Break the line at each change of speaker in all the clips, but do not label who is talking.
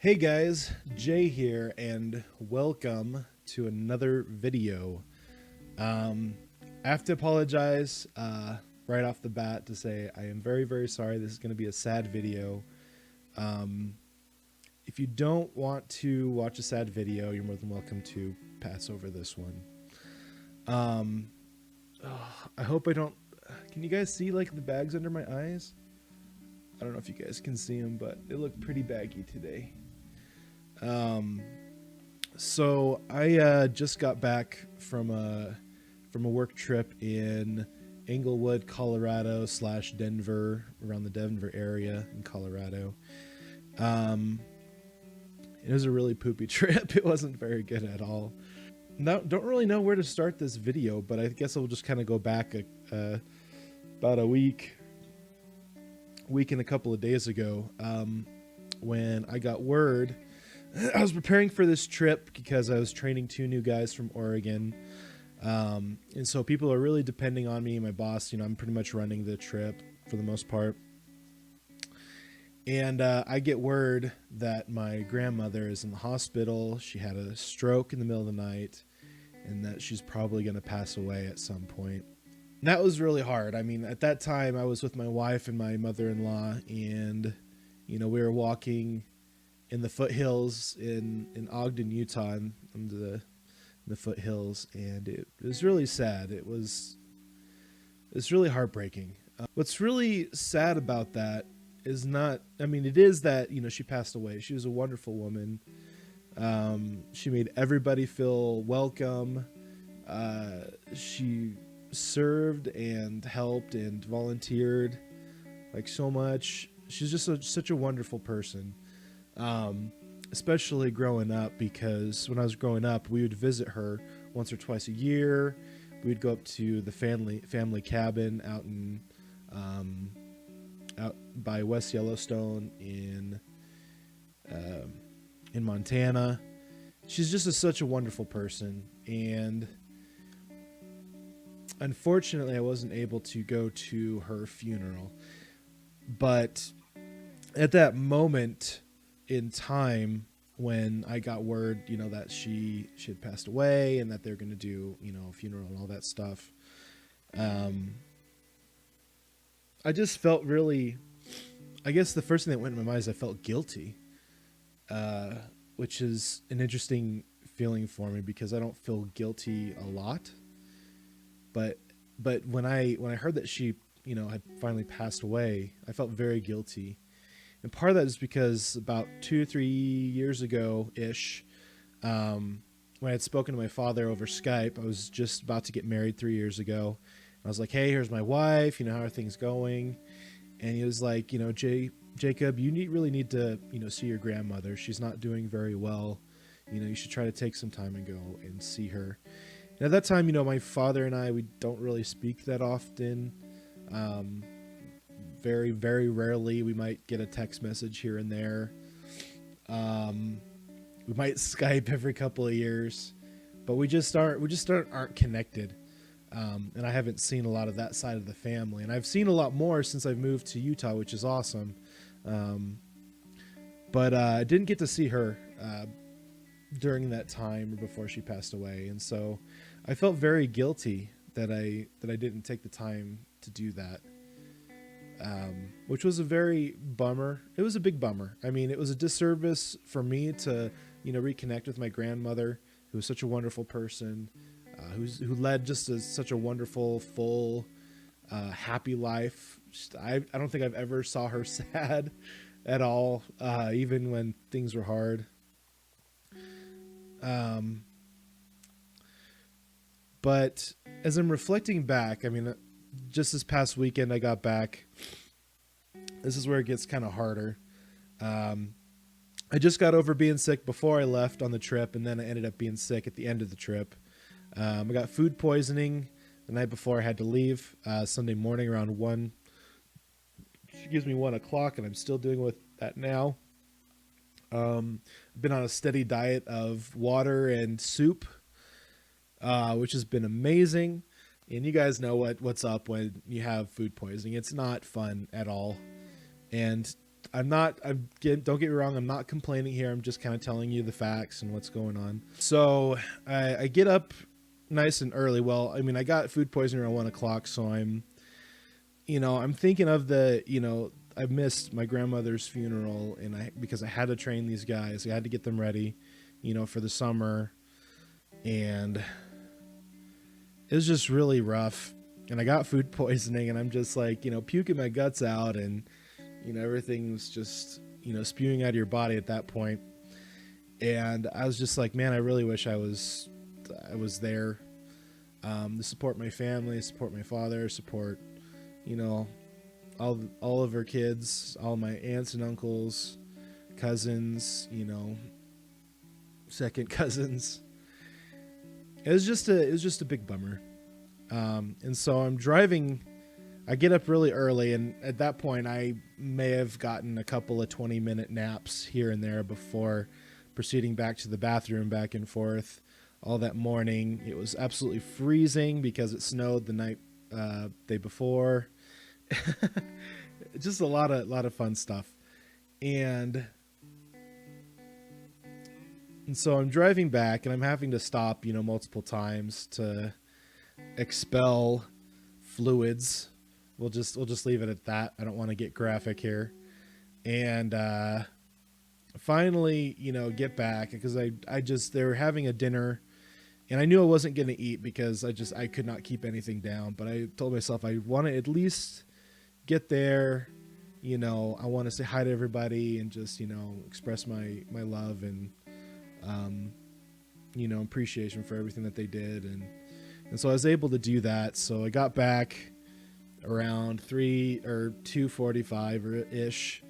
Hey guys, Jay here, and welcome to another video. Um, I have to apologize right off the bat to say I am very, very sorry. This is going to be a sad video. Um, if you don't want to watch a sad video, you're more than welcome to pass over this one. Um, I hope I don't. Can you guys see like the bags under my eyes? I don't know if you guys can see them, but they look pretty baggy today. Um, So I just got back from a work trip in Englewood, Colorado slash Denver, around the Denver area in Colorado. Um, it was a really poopy trip. It wasn't very good at all. No, don't really know where to start this video, but I guess I'll just kind of go back about a week and a couple of days ago, when I got word. I was preparing for this trip because I was training two new guys from Oregon. And so people are really depending on me. My boss, I'm pretty much running the trip for the most part. And I get word that my grandmother is in the hospital. She had a stroke in the middle of the night and that she's probably going to pass away at some point. And that was really hard. I mean, at that time, I was with my wife and my mother-in-law, and, we were walking in the foothills in Ogden, Utah, in the foothills, and it was really sad. It's really heartbreaking. What's really sad about that is not. I mean, it is that she passed away. She was a wonderful woman. She made everybody feel welcome. She served and helped and volunteered like so much. She's just such a wonderful person. Especially growing up, because when I was growing up, we would visit her once or twice a year. We'd go up to the family cabin out by West Yellowstone in Montana. She's just such a wonderful person, and unfortunately, I wasn't able to go to her funeral. But at that moment in time when I got word, that she had passed away and that they're going to do, a funeral and all that stuff, I just felt really, I guess the first thing that went in my mind is I felt guilty, which is an interesting feeling for me because I don't feel guilty a lot. But when I heard that she, had finally passed away, I felt very guilty. And part of that is because about 2 or 3 years ago ish, when I had spoken to my father over Skype, I was just about to get married 3 years ago. I was like, "Hey, here's my wife. How are things going?" And he was like, Jacob, you really need to, see your grandmother. She's not doing very well. You should try to take some time and go and see her." And at that time, my father and I, we don't really speak that often. Very, very rarely we might get a text message here and there. We might Skype every couple of years, but we just aren't connected. And I haven't seen a lot of that side of the family, and I've seen a lot more since I've moved to Utah, which is awesome. But I didn't get to see her during that time or before she passed away, and so I felt very guilty that I didn't take the time to do that. Which was a very bummer. It was a big bummer. I mean, it was a disservice for me to, reconnect with my grandmother, who was such a wonderful person, who led just such a wonderful, full, happy life. I don't think I've ever saw her sad at all, even when things were hard. But as I'm reflecting back, I mean, just this past weekend I got back. This is where it gets kind of harder. I just got over being sick before I left on the trip, and then I ended up being sick at the end of the trip. I got food poisoning the night before I had to leave, Sunday morning around 1 o'clock, and I'm still dealing with that now. I've been on a steady diet of water and soup, which has been amazing. And you guys know what's up when you have food poisoning. It's not fun at all. And don't get me wrong, I'm not complaining here. I'm just kind of telling you the facts and what's going on. So I get up nice and early. Well, I mean, I got food poisoning around 1 o'clock. So I'm thinking of I missed my grandmother's funeral because I had to train these guys. I had to get them ready, for the summer. And it was just really rough. And I got food poisoning and I'm just like, puking my guts out and, everything was just, spewing out of your body at that point. And I was just like, man, I really wish I was there, to support my family, support my father, support, all of her kids, all my aunts and uncles, cousins, second cousins. It was just a big bummer. And so I'm driving. I get up really early, and at that point I may have gotten a couple of 20-minute naps here and there before proceeding back to the bathroom, back and forth all that morning. It was absolutely freezing because it snowed the day before. Just a lot of fun stuff. And so I'm driving back and I'm having to stop, multiple times to expel fluids. We'll just leave it at that. I don't want to get graphic here. And finally, get back because they were having a dinner and I knew I wasn't going to eat because I could not keep anything down, but I told myself I want to at least get there. I want to say hi to everybody and just, express my love and, appreciation for everything that they did. And so I was able to do that. So I got back around 2:45 ish,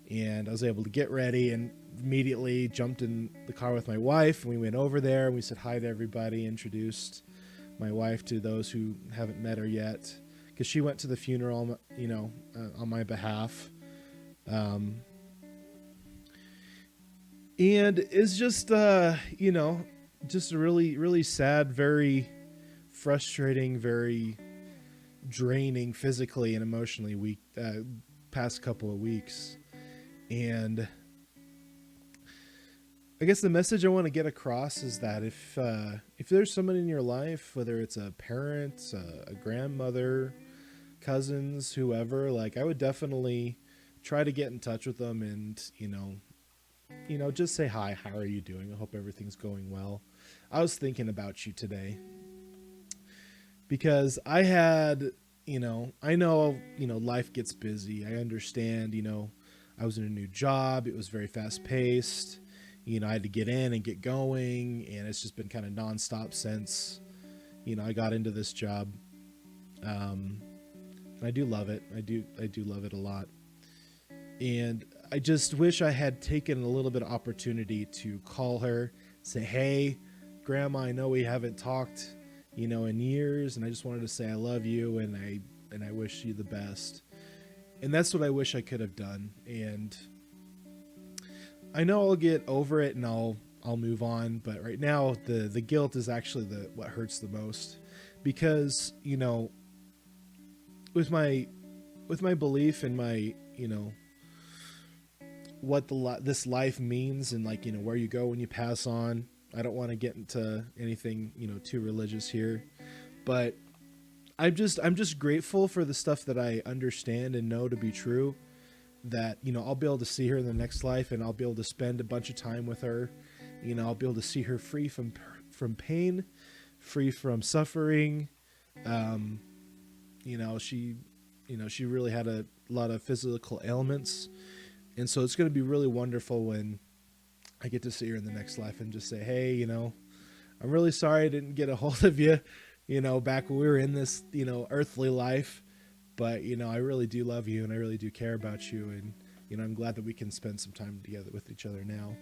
and I was able to get ready and immediately jumped in the car with my wife. And we went over there and we said hi to everybody, introduced my wife to those who haven't met her yet, because she went to the funeral, on my behalf. And it's just, just a really, really sad, very frustrating, very draining physically and emotionally past couple of weeks. And I guess the message I want to get across is that if there's someone in your life, whether it's a parent, a grandmother, cousins, whoever, I would definitely try to get in touch with them and, just say hi. How are you doing? I hope everything's going well. I was thinking about you today because I had, I know, life gets busy. I understand, I was in a new job. It was very fast paced. I had to get in and get going, and it's just been kind of nonstop since, I got into this job. And I do love it. I do love it a lot. And I just wish I had taken a little bit of opportunity to call her, say, hey, Grandma, I know we haven't talked, in years, and I just wanted to say I love you and I wish you the best. And that's what I wish I could have done. And I know I'll get over it and I'll move on, but right now the guilt is actually what hurts the most, because, with my belief in my, what this life means and where you go when you pass on. I don't want to get into anything, too religious here, but I'm just grateful for the stuff that I understand and know to be true, that, I'll be able to see her in the next life and I'll be able to spend a bunch of time with her. I'll be able to see her free from pain, free from suffering. She really had a lot of physical ailments. And so it's going to be really wonderful when I get to see her in the next life and just say, hey, I'm really sorry I didn't get a hold of you, back when we were in this, earthly life. But, I really do love you and I really do care about you. And, I'm glad that we can spend some time together with each other now.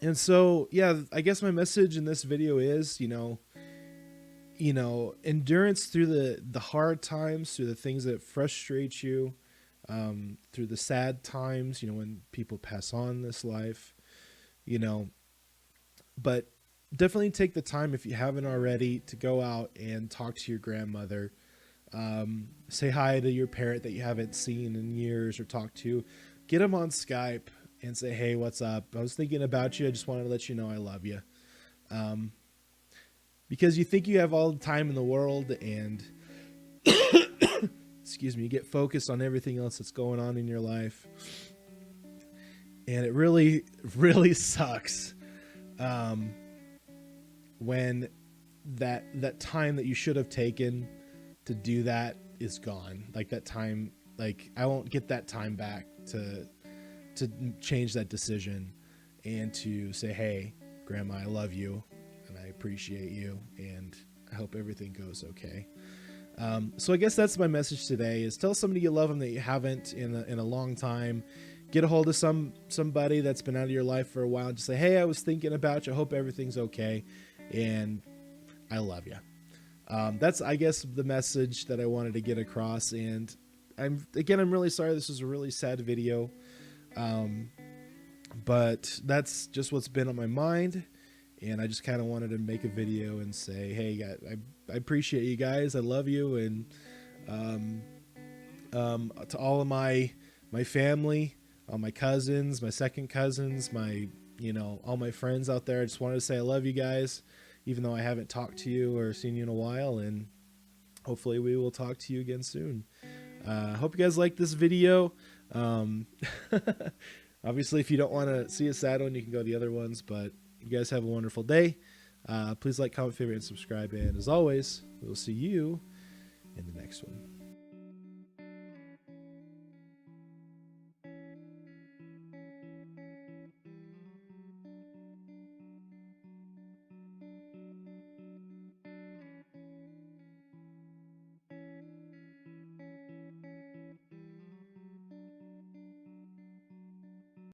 And so, yeah, I guess my message in this video is, endurance through the hard times, through the things that frustrate you, through the sad times, when people pass on this life, but definitely take the time, if you haven't already, to go out and talk to your grandmother. Say hi to your parent that you haven't seen in years or talked to. Get them on Skype and say, hey, what's up? I was thinking about you. I just wanted to let you know I love you. Because you think you have all the time in the world, and excuse me, you get focused on everything else that's going on in your life. And it really, really sucks when that time that you should have taken to do that is gone. Like that time, like I won't get that time back to change that decision and to say, hey, Grandma, I love you and I appreciate you and I hope everything goes okay. So I guess that's my message today: is tell somebody you love them that you haven't in a long time. Get a hold of somebody that's been out of your life for a while and just say, hey, I was thinking about you. I hope everything's okay. And I love you. That's, I guess, the message that I wanted to get across. And I'm really sorry. This was a really sad video. But that's just what's been on my mind. And I just kind of wanted to make a video and say, hey, I appreciate you guys. I love you. And to all of my family, all my cousins, my second cousins, all my friends out there, I just wanted to say I love you guys, even though I haven't talked to you or seen you in a while. And hopefully we will talk to you again soon. Hope you guys like this video. Obviously, if you don't want to see a sad one, you can go to the other ones, but you guys have a wonderful day. Please like, comment, favorite, and subscribe. And as always, we'll see you in the next one.